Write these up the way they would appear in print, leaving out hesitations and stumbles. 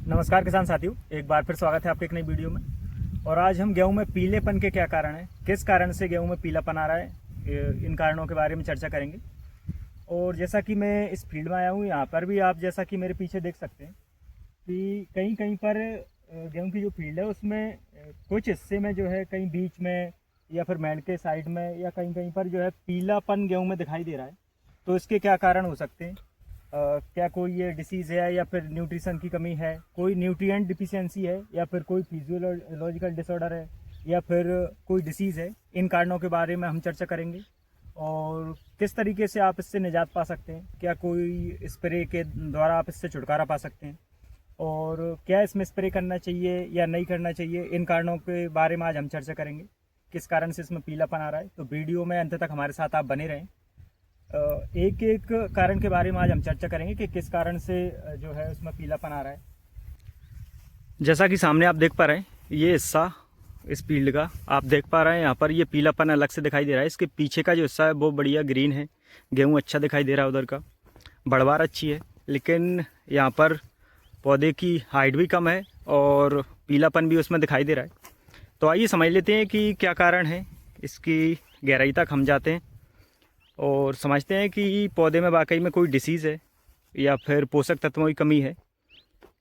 नमस्कार किसान साथियों, एक बार फिर स्वागत है आपके एक नई वीडियो में। और आज हम गेहूं में पीलेपन के क्या कारण हैं, किस कारण से गेहूं में पीलापन आ रहा है, इन कारणों के बारे में चर्चा करेंगे। और जैसा कि मैं इस फील्ड में आया हूं, यहाँ पर भी आप जैसा कि मेरे पीछे देख सकते हैं कि कहीं कहीं पर गेहूं की जो फील्ड है उसमें कुछ हिस्से में जो है, कहीं बीच में या फिर मैंड के साइड में या कहीं कहीं पर जो है पीलापन गेहूँ में दिखाई दे रहा है। तो इसके क्या कारण हो सकते हैं? क्या कोई ये डिसीज़ है या फिर न्यूट्रिशन की कमी है, कोई न्यूट्रिएंट डिफिशियंसी है, या फिर कोई फिजियोलॉजिकल डिसऑर्डर है, या फिर कोई डिसीज़ है। इन कारणों के बारे में हम चर्चा करेंगे और किस तरीके से आप इससे निजात पा सकते हैं। क्या कोई स्प्रे के द्वारा आप इससे छुटकारा पा सकते हैं, और क्या इसमें स्प्रे करना चाहिए या नहीं करना चाहिए। इन कारणों के बारे में आज हम चर्चा करेंगे, किस कारण से इसमें पीलापन आ रहा है। तो वीडियो में अंत तक हमारे साथ आप बने रहें। एक एक कारण के बारे में आज हम चर्चा करेंगे कि किस कारण से जो है उसमें पीलापन आ रहा है। जैसा कि सामने आप देख पा रहे हैं, ये हिस्सा इस फील्ड का आप देख पा रहे हैं, यहाँ पर ये पीलापन अलग से दिखाई दे रहा है। इसके पीछे का जो हिस्सा है वो बढ़िया ग्रीन है, गेहूँ अच्छा दिखाई दे रहा है, उधर का बढ़वार अच्छी है, लेकिन यहाँ पर पौधे की हाइट भी कम है और पीलापन भी उसमें दिखाई दे रहा है। तो आइए समझ लेते हैं कि क्या कारण है। इसकी गहराई तक हम जाते हैं और समझते हैं कि पौधे में वाकई में कोई डिसीज़ है या फिर पोषक तत्वों की कमी है,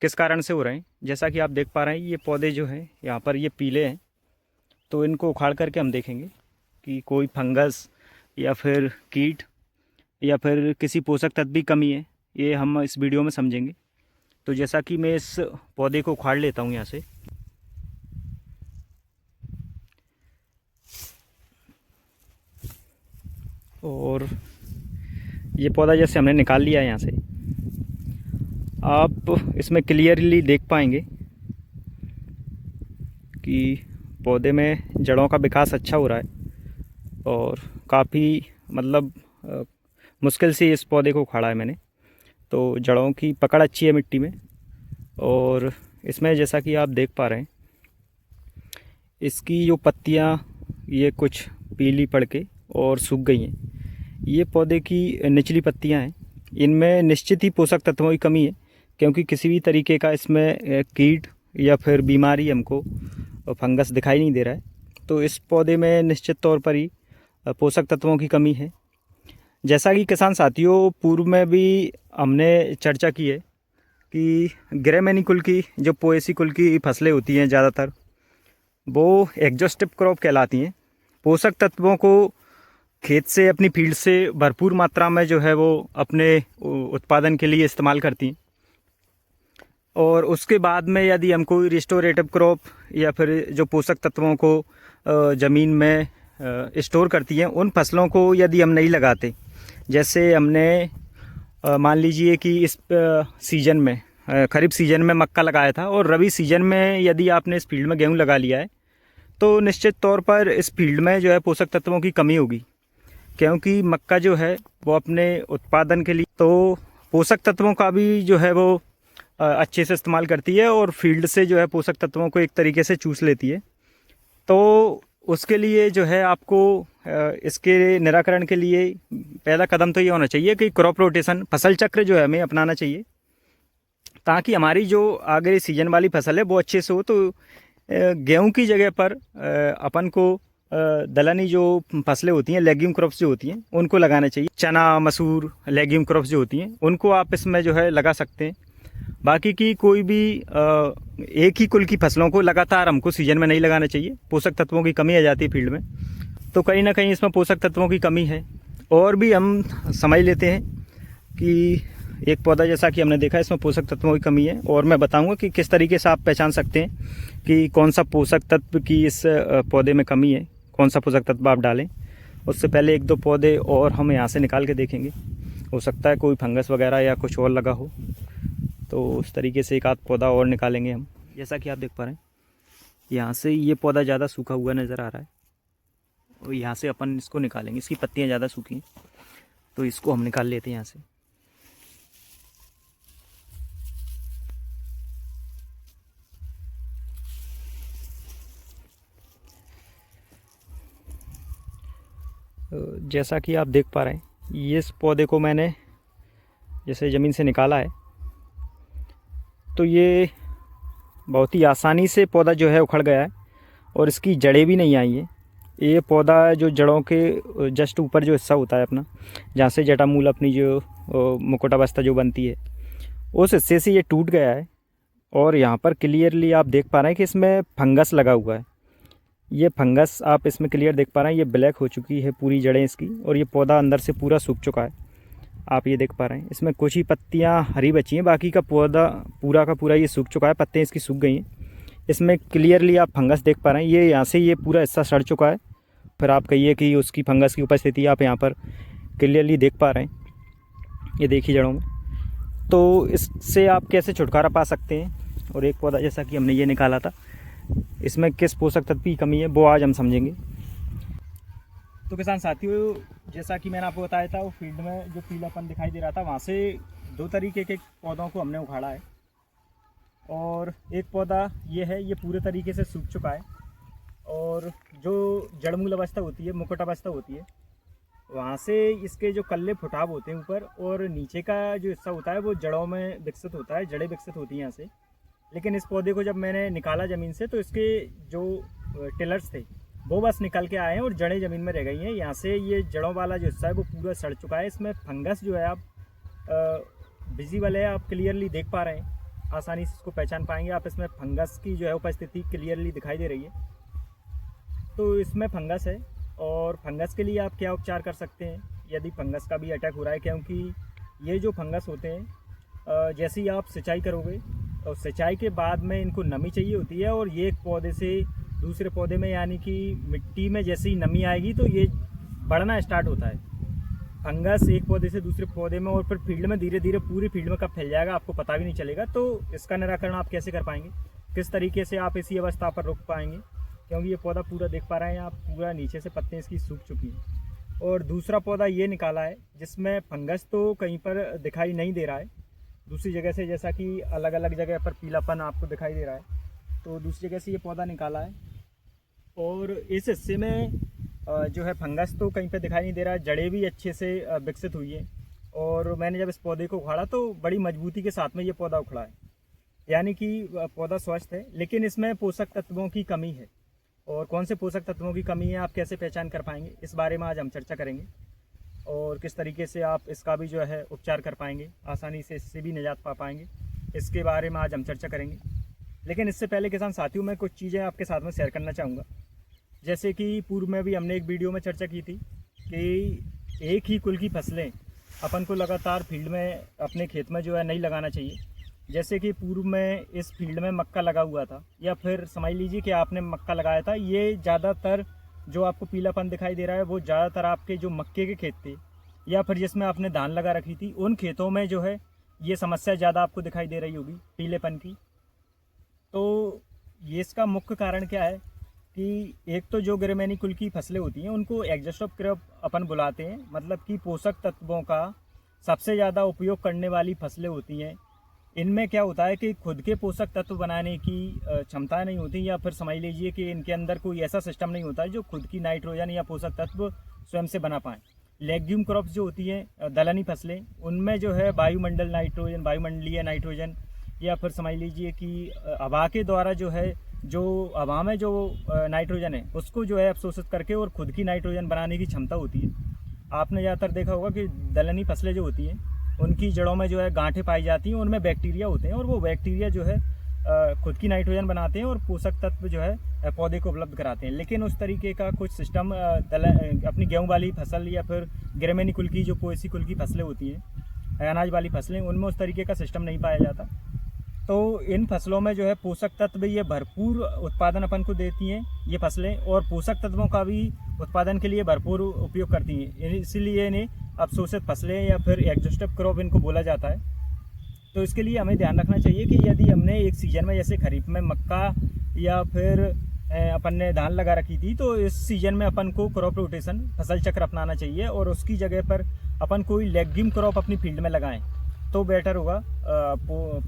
किस कारण से हो रहे हैं। जैसा कि आप देख पा रहे हैं, ये पौधे जो हैं यहाँ पर ये पीले हैं, तो इनको उखाड़ करके हम देखेंगे कि कोई फंगस या फिर कीट या फिर किसी पोषक तत्व की कमी है, ये हम इस वीडियो में समझेंगे। तो जैसा कि मैं इस पौधे को उखाड़ लेता हूँ यहाँ से, और ये पौधा जैसे हमने निकाल लिया है यहाँ से, आप इसमें क्लियरली देख पाएंगे कि पौधे में जड़ों का विकास अच्छा हो रहा है और काफ़ी मतलब मुश्किल से इस पौधे को उखाड़ा है मैंने। तो जड़ों की पकड़ अच्छी है मिट्टी में, और इसमें जैसा कि आप देख पा रहे हैं, इसकी जो पत्तियाँ ये कुछ पीली पड़ के और सूख गई हैं। ये पौधे की निचली पत्तियां हैं, इनमें निश्चित ही पोषक तत्वों की कमी है, क्योंकि किसी भी तरीके का इसमें कीट या फिर बीमारी हमको फंगस दिखाई नहीं दे रहा है। तो इस पौधे में निश्चित तौर पर ही पोषक तत्वों की कमी है। जैसा कि किसान साथियों, पूर्व में भी हमने चर्चा की है कि ग्रेमेनी कुल की जो पोएसी कुल की फसलें होती हैं ज़्यादातर, वो एग्जॉस्टिव क्रॉप कहलाती हैं। पोषक तत्वों को खेत से, अपनी फील्ड से भरपूर मात्रा में जो है वो अपने उत्पादन के लिए इस्तेमाल करती हैं, और उसके बाद में यदि हम कोई रिस्टोरेटिव क्रॉप या फिर जो पोषक तत्वों को ज़मीन में स्टोर करती हैं, उन फसलों को यदि हम नहीं लगाते, जैसे हमने मान लीजिए कि इस सीज़न में, खरीफ सीज़न में मक्का लगाया था, और रबी सीज़न में यदि आपने इस फील्ड में गेहूँ लगा लिया है, तो निश्चित तौर पर इस फील्ड में जो है पोषक तत्वों की कमी होगी, क्योंकि मक्का जो है वो अपने उत्पादन के लिए तो पोषक तत्वों का भी जो है वो अच्छे से इस्तेमाल करती है, और फील्ड से जो है पोषक तत्वों को एक तरीके से चूस लेती है। तो उसके लिए जो है आपको इसके निराकरण के लिए पहला कदम तो ये होना चाहिए कि क्रॉप रोटेशन, फसल चक्र जो है हमें अपनाना चाहिए, ताकि हमारी जो आगे सीजन वाली फसल है वो अच्छे से हो। तो गेहूं की जगह पर अपन को दलहनी जो फसलें होती हैं, लेग्यूम क्रॉप्स जो होती हैं, उनको लगाना चाहिए। चना, मसूर, लेग्यूम क्रॉप्स जो होती हैं, उनको आप इसमें जो है लगा सकते हैं। बाकी की कोई भी एक ही कुल की फसलों को लगातार हमको सीजन में नहीं लगाना चाहिए, पोषक तत्वों की कमी आ जाती है फील्ड में। तो कहीं ना कहीं इसमें पोषक तत्वों की कमी है। और भी हम समझ लेते हैं कि एक पौधा जैसा कि हमने देखा, इसमें पोषक तत्वों की कमी है, और मैं बताऊंगा कि किस तरीके से आप पहचान सकते हैं कि कौन सा पोषक तत्व की इस पौधे में कमी है, कौन सा पोषक तत्व आप डालें। उससे पहले एक दो पौधे और हम यहाँ से निकाल के देखेंगे, हो सकता है कोई फंगस वगैरह या कुछ और लगा हो, तो उस तरीके से एक आध पौधा और निकालेंगे हम। जैसा कि आप देख पा रहे हैं, यहाँ से ये पौधा ज़्यादा सूखा हुआ नज़र आ रहा है, और यहाँ से अपन इसको निकालेंगे। इसकी पत्तियाँ ज़्यादा सूखी हैं, तो इसको हम निकाल लेते हैं यहाँ से। जैसा कि आप देख पा रहे हैं, ये इस पौधे को मैंने जैसे ज़मीन से निकाला है, तो ये बहुत ही आसानी से पौधा जो है उखड़ गया है और इसकी जड़ें भी नहीं आई हैं। ये पौधा जो जड़ों के जस्ट ऊपर जो हिस्सा होता है अपना, जहाँ से जटामूल अपनी जो मुकुटावस्था जो बनती है, उस हिस्से से ये टूट गया है। और यहाँ पर क्लियरली आप देख पा रहे हैं कि इसमें फंगस लगा हुआ है। ये फंगस आप इसमें क्लियर देख पा रहे हैं, ये ब्लैक हो चुकी है पूरी जड़ें इसकी, और ये पौधा अंदर से पूरा सूख चुका है। आप ये देख पा रहे हैं, इसमें कुछ ही पत्तियाँ हरी बची हैं, बाकी का पौधा पूरा का पूरा ये सूख चुका है, पत्तियाँ इसकी सूख गई हैं। इसमें क्लियरली आप फंगस देख पा रहे हैं, ये यहाँ से ये पूरा हिस्सा सड़ चुका है। फिर आप कहिए कि उसकी फंगस की उपस्थिति आप यहाँ पर क्लियरली देख पा रहे हैं, ये देखिए जड़ों में। तो इससे आप कैसे छुटकारा पा सकते हैं, और एक पौधा जैसा कि हमने ये निकाला था, इसमें किस पोषक तत्व की कमी है वो आज हम समझेंगे। तो किसान साथियों, जैसा कि मैंने आपको बताया था, वो फील्ड में जो पीलापन दिखाई दे रहा था, वहाँ से 2 तरीके के पौधों को हमने उखाड़ा है। और एक पौधा ये है, ये पूरे तरीके से सूख चुका है, और जो जड़मूल अवस्था होती है, मुकुट अवस्था होती है, वहाँ से इसके जो कल्ले फुटाव होते हैं ऊपर, और नीचे का जो हिस्सा होता है वो जड़ों में विकसित होता है, जड़ें विकसित होती हैं यहाँ से। लेकिन इस पौधे को जब मैंने निकाला ज़मीन से, तो इसके जो टिलर्स थे वो बस निकल के आए हैं और जड़ें ज़मीन में रह गई हैं। यहाँ से ये जड़ों वाला जो हिस्सा है वो पूरा सड़ चुका है। इसमें फंगस जो है आप विजिबल है, आप क्लियरली देख पा रहे हैं, आसानी से इसको पहचान पाएंगे आप। इसमें फंगस की जो है उपस्थिति क्लियरली दिखाई दे रही है। तो इसमें फंगस है, और फंगस के लिए आप क्या उपचार कर सकते हैं यदि फंगस का भी अटैक हो रहा है, क्योंकि ये जो फंगस होते हैं, जैसे ही आप सिंचाई करोगे, और सिंचाई के बाद में इनको नमी चाहिए होती है, और ये एक पौधे से दूसरे पौधे में, यानी कि मिट्टी में जैसे ही नमी आएगी तो ये बढ़ना स्टार्ट होता है। फंगस एक पौधे से दूसरे पौधे में, और फिर फील्ड में धीरे धीरे पूरी फील्ड में कब फैल जाएगा आपको पता भी नहीं चलेगा। तो इसका निराकरण आप कैसे कर पाएंगे, किस तरीके से आप इसी अवस्था पर रोक पाएंगे, क्योंकि ये पौधा पूरा देख पा रहे हैं आप, पूरा नीचे से पत्तियाँ इसकी सूख चुकी हैं। और दूसरा पौधा ये निकाला है जिसमें फंगस तो कहीं पर दिखाई नहीं दे रहा है, दूसरी जगह से, जैसा कि अलग अलग जगह पर पीलापन आपको दिखाई दे रहा है, तो दूसरी जगह से ये पौधा निकाला है। और इस हिस्से में जो है फंगस तो कहीं पे दिखाई नहीं दे रहा है, जड़ें भी अच्छे से विकसित हुई हैं। और मैंने जब इस पौधे को उखाड़ा तो बड़ी मजबूती के साथ में ये पौधा उखड़ा है, यानी कि पौधा स्वस्थ है। लेकिन इसमें पोषक तत्वों की कमी है, और कौन से पोषक तत्वों की कमी है, आप कैसे पहचान कर पाएंगे, इस बारे में आज हम चर्चा करेंगे। और किस तरीके से आप इसका भी जो है उपचार कर पाएंगे, आसानी से इससे भी निजात पा पाएंगे, इसके बारे में आज हम चर्चा करेंगे। लेकिन इससे पहले किसान साथियों, मैं कुछ चीज़ें आपके साथ में शेयर करना चाहूँगा। जैसे कि पूर्व में भी हमने एक वीडियो में चर्चा की थी कि एक ही कुल की फसलें अपन को लगातार फील्ड में, अपने खेत में जो है नहीं लगाना चाहिए। जैसे कि पूर्व में इस फील्ड में मक्का लगा हुआ था, या फिर समझ लीजिए कि आपने मक्का लगाया था, ये ज़्यादातर जो आपको पीलापन दिखाई दे रहा है वो ज़्यादातर आपके जो मक्के के खेत थे, या फिर जिसमें आपने धान लगा रखी थी, उन खेतों में जो है ये समस्या ज़्यादा आपको दिखाई दे रही होगी पीलेपन की। तो ये इसका मुख्य कारण क्या है कि एक तो जो ग्रेमेनी कुल की फसलें होती हैं उनको एग्जॉस्ट क्रॉप अपन बुलाते हैं, मतलब कि पोषक तत्वों का सबसे ज़्यादा उपयोग करने वाली फसलें होती हैं। इनमें क्या होता है कि खुद के पोषक तत्व बनाने की क्षमता नहीं होती, या फिर समझ लीजिए कि इनके अंदर कोई ऐसा सिस्टम नहीं होता है जो खुद की नाइट्रोजन या पोषक तत्व स्वयं से बना पाएँ। लेग्यूम क्रॉप्स जो होती हैं, दलहनी फसलें, उनमें जो है वायुमंडल नाइट्रोजन, वायुमंडलीय नाइट्रोजन, या फिर समझ लीजिए कि हवा के द्वारा जो है, जो हवा में जो नाइट्रोजन है उसको जो है अवशोषित करके और खुद की नाइट्रोजन बनाने की क्षमता होती है। आपने ज़्यादातर देखा होगा कि दलहनी फसलें जो होती हैं उनकी जड़ों में जो है गांठें पाई जाती हैं, उनमें बैक्टीरिया होते हैं, और वो बैक्टीरिया जो है खुद की नाइट्रोजन बनाते हैं और पोषक तत्व जो है पौधे को उपलब्ध कराते हैं। लेकिन उस तरीके का कुछ सिस्टम अपनी गेहूं वाली फसल या फिर ग्रेमेनी कुल की, जो पोएसी कुल की फसलें होती हैं, अनाज वाली फसलें, उनमें उस तरीके का सिस्टम नहीं पाया जाता। तो इन फसलों में जो है पोषक तत्व ये भरपूर उत्पादन अपन को देती हैं ये फसलें, और पोषक तत्वों का भी उत्पादन के लिए भरपूर उपयोग करती हैं, इसीलिए इन्हें अवशोषित फसलें या फिर एग्जॉस्टिव क्रॉप इनको बोला जाता है। तो इसके लिए हमें ध्यान रखना चाहिए कि यदि हमने एक सीज़न में, जैसे खरीफ में मक्का या फिर अपन ने धान लगा रखी थी, तो इस सीज़न में अपन को क्रॉप रोटेशन, फसल चक्र अपनाना चाहिए, और उसकी जगह पर अपन कोई लेग्यूम क्रॉप अपनी फील्ड में लगाएं तो बेटर होगा,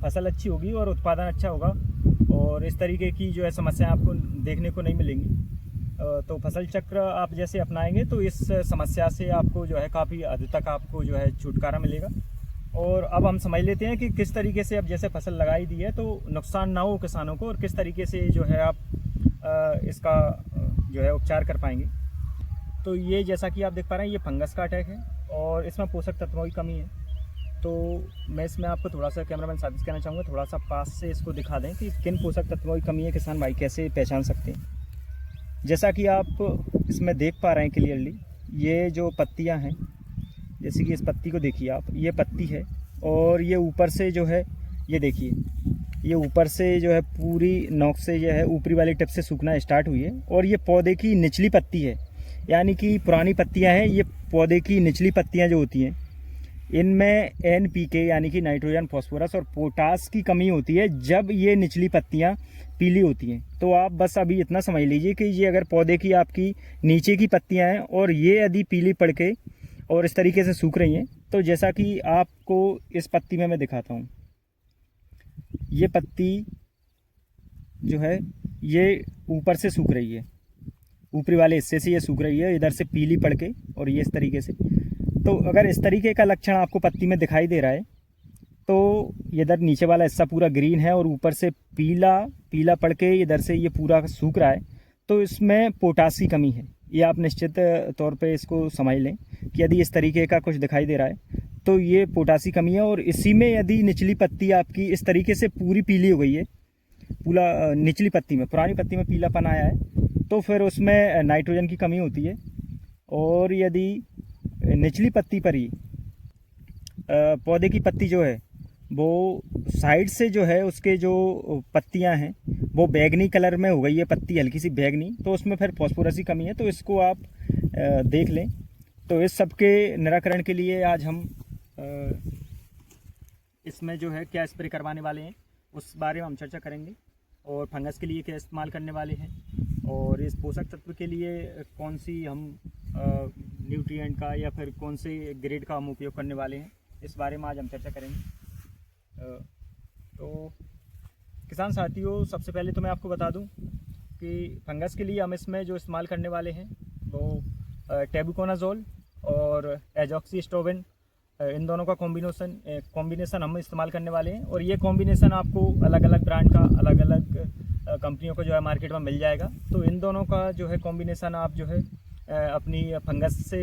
फसल अच्छी होगी और उत्पादन अच्छा होगा, और इस तरीके की जो है समस्या आपको देखने को नहीं मिलेंगी। तो फसल चक्र आप जैसे अपनाएंगे तो इस समस्या से आपको जो है काफ़ी हद तक आपको जो है छुटकारा मिलेगा, और अब हम समझ लेते हैं कि किस तरीके से, अब जैसे फसल लगाई दी है तो नुकसान ना हो किसानों को, और किस तरीके से जो है आप इसका जो है उपचार कर पाएंगे। तो ये जैसा कि आप देख पा रहे हैं, ये फंगस का अटैक है और इसमें पोषक तत्वों की कमी है। तो मैं इसमें आपको थोड़ा सा, कैमरामैन साबित कहना चाहूँगा, थोड़ा सा पास से इसको दिखा दें कि किन पोषक तत्वों की कमी है, किसान भाई कैसे पहचान सकते हैं। जैसा कि आप इसमें देख पा रहे हैं क्लियरली, ये जो पत्तियां हैं, जैसे कि इस पत्ती को देखिए आप, ये पत्ती है और ये ऊपर से जो है, ये देखिए, ये ऊपर से जो है पूरी नोक से जो है ऊपरी वाली टिप से सूखना स्टार्ट हुई है। और ये पौधे की निचली पत्ती है, यानी कि पुरानी पत्तियां हैं। ये पौधे की निचली पत्तियां जो होती हैं, इनमें NPK यानी कि नाइट्रोजन, फॉस्फोरस और पोटास की कमी होती है जब ये निचली पत्तियां पीली होती हैं। तो आप बस अभी इतना समझ लीजिए कि ये अगर पौधे की आपकी नीचे की पत्तियां हैं और ये यदि पीली पड़ के और इस तरीके से सूख रही हैं, तो जैसा कि आपको इस पत्ती में मैं दिखाता हूँ, ये पत्ती जो है ये ऊपर से सूख रही है, ऊपरी वाले हिस्से से ये सूख रही है, इधर से पीली पड़ के और ये इस तरीके से। तो अगर इस तरीके का लक्षण आपको पत्ती में दिखाई दे रहा है, तो इधर नीचे वाला हिस्सा पूरा ग्रीन है और ऊपर से पीला पीला पड़ के इधर से ये पूरा सूख रहा है, तो इसमें पोटास की कमी है। ये आप निश्चित तौर पे इसको समझ लें कि यदि इस तरीके का कुछ दिखाई दे रहा है तो ये पोटास की कमी है। और इसी में यदि निचली पत्ती आपकी इस तरीके से पूरी पीली हो गई है, पूरा निचली पत्ती में, पुरानी पत्ती में पीलापन आया है, तो फिर उसमें नाइट्रोजन की कमी होती है। और यदि निचली पत्ती पर ही पौधे की पत्ती जो है वो साइड से जो है उसके जो पत्तियां हैं वो बैगनी कलर में हो गई है, पत्ती हल्की सी बैगनी, तो उसमें फिर फॉस्फोरस की कमी है। तो इसको आप देख लें। तो इस सब के निराकरण के लिए आज हम इसमें जो है क्या स्प्रे करवाने वाले हैं उस बारे में हम चर्चा करेंगे, और फंगस के लिए क्या इस्तेमाल करने वाले हैं, और इस पोषक तत्व के लिए कौन सी हम न्यूट्रिएंट का या फिर कौन से ग्रेड का हम उपयोग करने वाले हैं, इस बारे में आज हम चर्चा करेंगे। तो किसान साथियों, सबसे पहले तो मैं आपको बता दूं कि फंगस के लिए हम इसमें जो इस्तेमाल करने वाले हैं वो टेबुकोनाजोल और एजॉक्सीस्ट्रोबिन, इन दोनों का कॉम्बिनेशन हम इस्तेमाल करने वाले हैं। और ये कॉम्बिनेशन आपको अलग अलग ब्रांड का, अलग अलग कंपनियों को जो है मार्केट में मिल जाएगा। तो इन दोनों का जो है कॉम्बिनेशन आप जो है अपनी फंगस से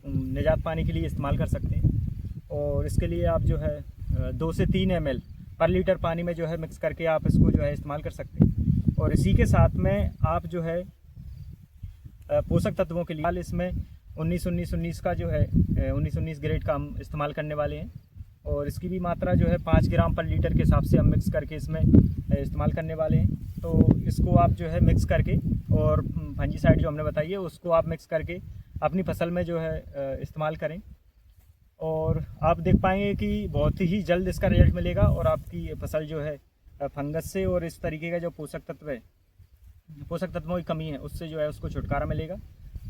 निजात पाने के लिए इस्तेमाल कर सकते हैं। और इसके लिए आप जो है 2 से 3 ml पर लीटर पानी में जो है मिक्स करके आप इसको जो है इस्तेमाल कर सकते हैं। और इसी के साथ में आप जो है पोषक तत्वों के लिए इसमें 19-19-19 का जो है 19-19 ग्रेड का हम इस्तेमाल करने वाले हैं। और इसकी भी मात्रा जो है 5 ग्राम पर लीटर के हिसाब से हम मिक्स करके इसमें इस्तेमाल करने वाले हैं। तो इसको आप जो है मिक्स करके, और फंजीसाइड जो हमने बताई है उसको आप मिक्स करके अपनी फसल में जो है इस्तेमाल करें। और आप देख पाएंगे कि बहुत ही जल्द इसका रिजल्ट मिलेगा और आपकी फसल जो है फंगस से और इस तरीके का जो पोषक तत्व है, पोषक तत्वों की कमी है, उससे जो है उसको छुटकारा मिलेगा।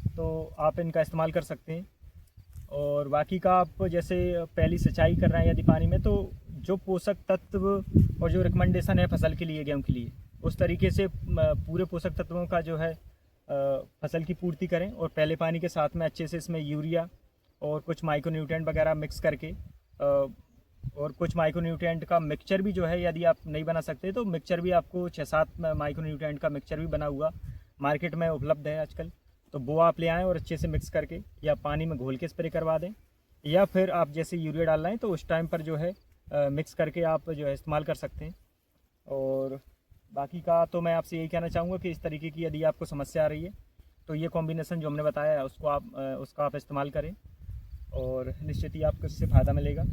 तो आप इनका इस्तेमाल कर सकते हैं। और बाकी का आप जैसे पहली सिंचाई कर रहे हैं यदि पानी में, तो जो पोषक तत्व और जो रिकमेंडेशन है फसल के लिए, गेहूँ के लिए, उस तरीके से पूरे पोषक तत्वों का जो है फसल की पूर्ति करें। और पहले पानी के साथ में अच्छे से इसमें यूरिया और कुछ माइक्रोन्यूट्रिएंट वगैरह मिक्स करके, और कुछ माइक्रोन्यूट्रिएंट का मिक्सचर भी जो है, यदि आप नहीं बना सकते तो मिक्सचर भी आपको 6-7 माइक्रोन्यूट्रिएंट का मिक्सचर भी बना हुआ मार्केट में उपलब्ध है आजकल। तो वो आप ले आएँ और अच्छे से मिक्स करके या पानी में घोल के स्प्रे करवा दें, या फिर आप जैसे यूरिया डाल रहे हैं तो उस टाइम पर जो है मिक्स करके आप जो है इस्तेमाल कर सकते हैं। और बाकी का तो मैं आपसे यही कहना चाहूँगा कि इस तरीके की यदि आपको समस्या आ रही है तो ये कॉम्बिनेशन जो हमने बताया है उसका आप इस्तेमाल करें, और निश्चित ही आपको इससे फ़ायदा मिलेगा।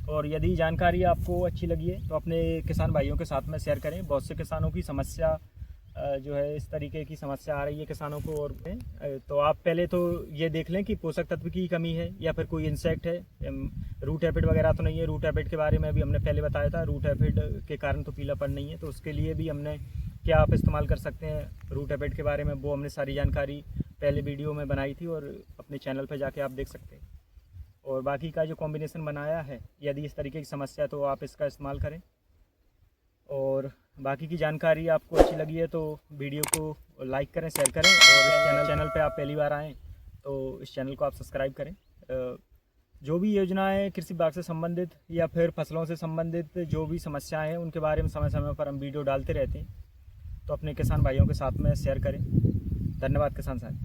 और यदि जानकारी आपको अच्छी लगी है तो अपने किसान भाइयों के साथ में शेयर करें। बहुत से किसानों की समस्या जो है, इस तरीके की समस्या आ रही है किसानों को। और तो आप पहले तो ये देख लें कि पोषक तत्व की कमी है या फिर कोई इंसेक्ट है, रूट एफिड वगैरह तो नहीं है। रूट एफिड के बारे में भी हमने पहले बताया था, रूट एफिड के कारण तो पीलापन नहीं है, तो उसके लिए भी हमने क्या आप इस्तेमाल कर सकते हैं रूट एफिड के बारे में, वो हमने सारी जानकारी पहले वीडियो में बनाई थी और अपने चैनल पर जाके आप देख सकते हैं। और बाकी का जो कॉम्बिनेशन बनाया है, यदि इस तरीके की समस्या तो आप इसका इस्तेमाल करें। और बाकी की जानकारी आपको अच्छी लगी है तो वीडियो को लाइक करें, शेयर करें, और इस चैनल पे आप पहली बार आएँ तो इस चैनल को आप सब्सक्राइब करें। जो भी योजनाएं कृषि विभाग से संबंधित या फिर फसलों से संबंधित जो भी समस्याएं हैं उनके बारे में समय समय पर हम वीडियो डालते रहते हैं, तो अपने किसान भाइयों के साथ में शेयर करें। धन्यवाद किसान साथी।